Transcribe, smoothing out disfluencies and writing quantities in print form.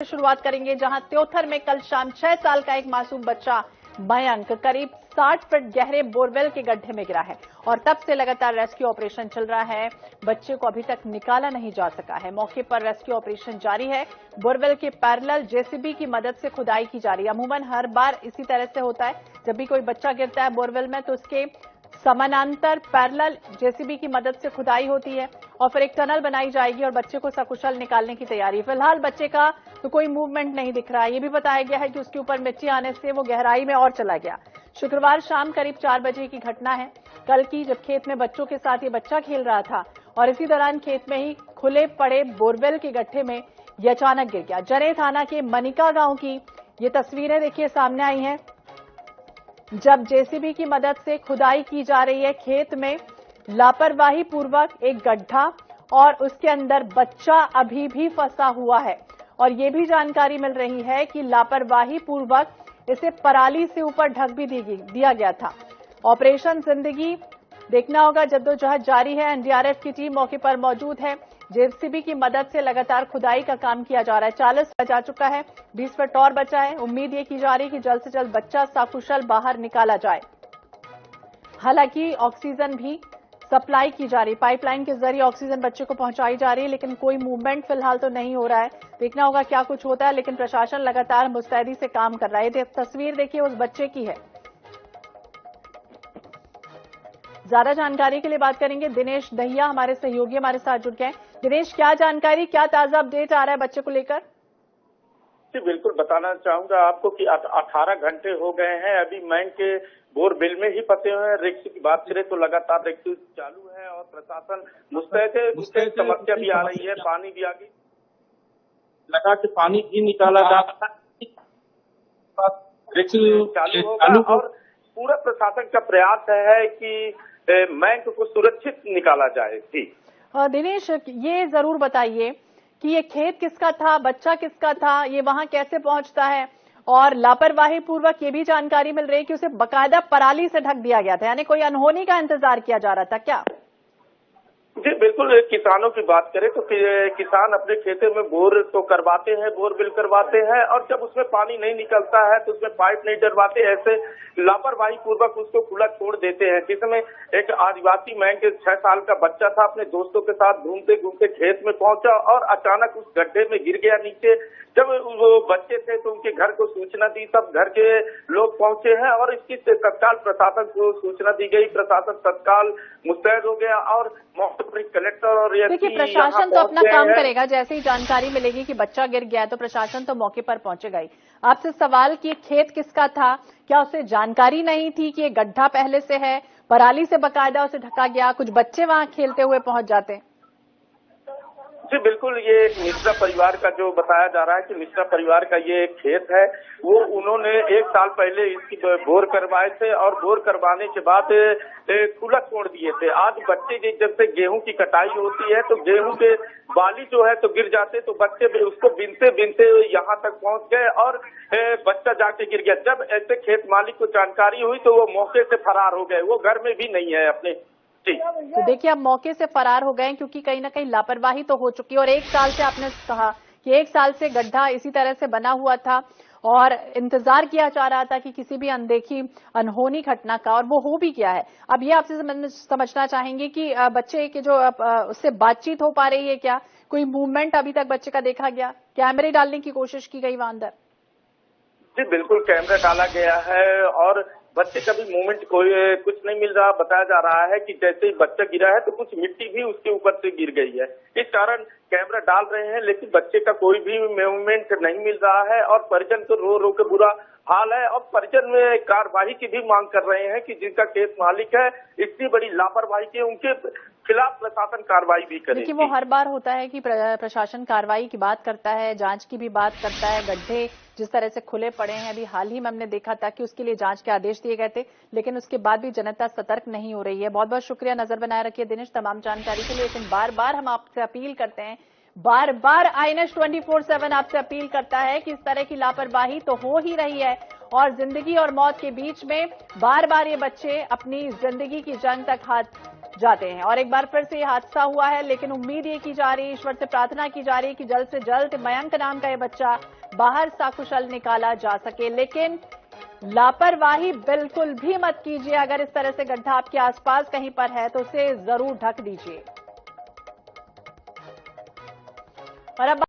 शुरुआत करेंगे जहां त्योथर में कल शाम 6 साल का एक मासूम बच्चा मयंक करीब 60 फीट गहरे बोरवेल के गड्ढे में गिरा है और तब से लगातार रेस्क्यू ऑपरेशन चल रहा है। बच्चे को अभी तक निकाला नहीं जा सका है। मौके पर रेस्क्यू ऑपरेशन जारी है। बोरवेल के पैरेलल जेसीबी की मदद से खुदाई की जा रही है। अमूमन हर बार इसी तरह से होता है, जब भी कोई बच्चा गिरता है बोरवेल में तो उसके समानांतर पैरेलल जेसीबी की मदद से खुदाई होती है और फिर एक टनल बनाई जाएगी और बच्चे को सकुशल निकालने की तैयारी। फिलहाल बच्चे का तो कोई मूवमेंट नहीं दिख रहा है। ये भी बताया गया है कि उसके ऊपर मिट्टी आने से वो गहराई में और चला गया। शुक्रवार शाम करीब 4 बजे की घटना है कल की, जब खेत में बच्चों के साथ ये बच्चा खेल रहा था और इसी दौरान खेत में ही खुले पड़े बोरवेल के गड्ढे में ये अचानक गिर गया। जरे थाना के मनिका गांव की ये तस्वीरें देखिए सामने आई हैं, जब जेसीबी की मदद से खुदाई की जा रही है। खेत में लापरवाही पूर्वक एक गड्ढा और उसके अंदर बच्चा अभी भी फंसा हुआ है और ये भी जानकारी मिल रही है कि लापरवाही पूर्वक इसे पराली से ऊपर ढक भी दिया गया था। ऑपरेशन जिंदगी देखना होगा, जद्दोजहद जारी है। एनडीआरएफ की टीम मौके पर मौजूद है। जेसीबी की मदद से लगातार खुदाई का काम किया जा रहा है। 40 जा चुका है, 20 फीट और बचा है। उम्मीद ये की जा रही है कि जल्द से जल्द बच्चा सकुशल बाहर निकाला जाए। हालांकि ऑक्सीजन भी सप्लाई की जा रही, पाइपलाइन के जरिए ऑक्सीजन बच्चे को पहुंचाई जा रही है, लेकिन कोई मूवमेंट फिलहाल तो नहीं हो रहा है। देखना होगा क्या कुछ होता है, लेकिन प्रशासन लगातार मुस्तैदी से काम कर रहा है। ये तस्वीर देखिए उस बच्चे की है। ज्यादा जानकारी के लिए बात करेंगे। दिनेश दहिया हमारे सहयोगी हमारे साथ जुड़ गए हैं। दिनेश, क्या जानकारी, क्या ताजा अपडेट आ रहा है बच्चे को लेकर? जी बिल्कुल, बताना चाहूंगा आपको कि 18 घंटे हो गए हैं अभी मैंक के बोरवेल में ही फंसे हुए हैं। रेस्क्यू की बात करें तो लगातार रेस्क्यू चालू है और प्रशासन मुस्तैद है। उससे समस्या भी आ रही है, पानी भी आ गई, लगा के पानी भी निकाला जा रहा है, रेस्क्यू चालू होगा और पूरा प्रशासन का प्रयास है कि मैंक को सुरक्षित निकाला जाए। जी दिनेश, ये जरूर बताइए कि ये खेत किसका था, बच्चा किसका था, ये वहां कैसे पहुंचता है? और लापरवाही पूर्वक ये भी जानकारी मिल रही है कि उसे बकायदा पराली से ढक दिया गया था, यानी कोई अनहोनी का इंतजार किया जा रहा था क्या? जी बिल्कुल, किसानों की बात करें तो किसान अपने खेतों में बोर तो करवाते हैं, बोरवेल करवाते हैं और जब उसमें पानी नहीं निकलता है तो उसमें पाइप नहीं डलवाते, ऐसे लापरवाही पूर्वक उसको खुला छोड़ देते हैं। जिसमें एक आदिवासी मैंक 6 साल का बच्चा था, अपने दोस्तों के साथ घूमते घूमते खेत में पहुंचा और अचानक उस गड्ढे में गिर गया नीचे। जब वो बच्चे थे तो उनके घर को सूचना दी, तब घर के लोग पहुंचे हैं और इसकी तत्काल प्रशासन को सूचना दी गई। प्रशासन तत्काल मुस्तैद हो गया और मौके पर कलेक्टर और देखिए प्रशासन तो अपना काम करेगा। जैसे ही जानकारी मिलेगी कि बच्चा गिर गया है तो प्रशासन तो मौके पर पहुंचेगा ही। आपसे सवाल कि खेत किसका था, क्या उसे जानकारी नहीं थी कि ये गड्ढा पहले से है, पराली से बकायदा उसे ढका गया, कुछ बच्चे वहां खेलते हुए पहुंच जाते? जी बिल्कुल, ये मिश्रा परिवार का जो बताया जा रहा है कि मिश्रा परिवार का ये खेत है, वो उन्होंने 1 साल पहले इसकी बोर करवाए थे और बोर करवाने के बाद खुला छोड़ दिए थे। आज बच्चे जब से गेहूं की कटाई होती है तो गेहूं के बाली जो है तो गिर जाते, तो बच्चे उसको बिनते बिनते यहाँ तक पहुंच गए और बच्चा जाके गिर गया। जब ऐसे खेत मालिक को जानकारी हुई तो वो मौके से फरार हो गए, वो घर में भी नहीं है अपने। तो देखिए अब मौके से फरार हो गए क्योंकि कहीं ना कहीं लापरवाही तो हो चुकी है और 1 साल से आपने कहा कि 1 साल से गड्ढा इसी तरह से बना हुआ था और इंतजार किया जा रहा था कि किसी भी अनदेखी अनहोनी घटना का, और वो हो भी गया है। अब ये आपसे समझना चाहेंगे कि बच्चे की जो उससे बातचीत हो पा रही है क्या, कोई मूवमेंट अभी तक बच्चे का देखा गया, कैमरे डालने की कोशिश की गई वहां अंदर? जी बिल्कुल, कैमरा डाला गया है और बच्चे का भी मूवमेंट कोई कुछ नहीं मिल रहा। बताया जा रहा है कि जैसे ही बच्चा गिरा है तो कुछ मिट्टी भी उसके ऊपर से गिर गई है, इस कारण कैमरा डाल रहे हैं, लेकिन बच्चे का कोई भी मूवमेंट नहीं मिल रहा है और परिजन तो रो रो के बुरा हाल है और परिजन में कार्रवाई की भी मांग कर रहे हैं कि जिनका खेत मालिक है इतनी बड़ी लापरवाही की, उनके खिलाफ प्रशासन कार्रवाई भी करे। देखिए वो हर बार होता है कि प्रशासन कार्रवाई की बात करता है, जांच की भी बात करता है। गड्ढे जिस तरह से खुले पड़े हैं, अभी हाल ही में हमने देखा था कि उसके लिए जांच के आदेश दिए गए थे, लेकिन उसके बाद भी जनता सतर्क नहीं हो रही है। बहुत बहुत शुक्रिया, नजर बनाए रखिए दिनेश तमाम जानकारी के लिए। लेकिन बार बार हम आपसे अपील करते हैं, बार बार INS 24/7 आपसे अपील करता है कि इस तरह की लापरवाही तो हो ही रही है और जिंदगी और मौत के बीच में बार बार ये बच्चे अपनी जिंदगी की जंग तक हाथ जाते हैं। और एक बार फिर से ये हादसा हुआ है, लेकिन उम्मीद ये की जा रही है, ईश्वर से प्रार्थना की जा रही है कि जल्द से जल्द मयंक नाम का ये बच्चा बाहर सकुशल निकाला जा सके। लेकिन लापरवाही बिल्कुल भी मत कीजिए। अगर इस तरह से गड्ढा आपके आसपास कहीं पर है तो उसे जरूर ढक दीजिए। और अब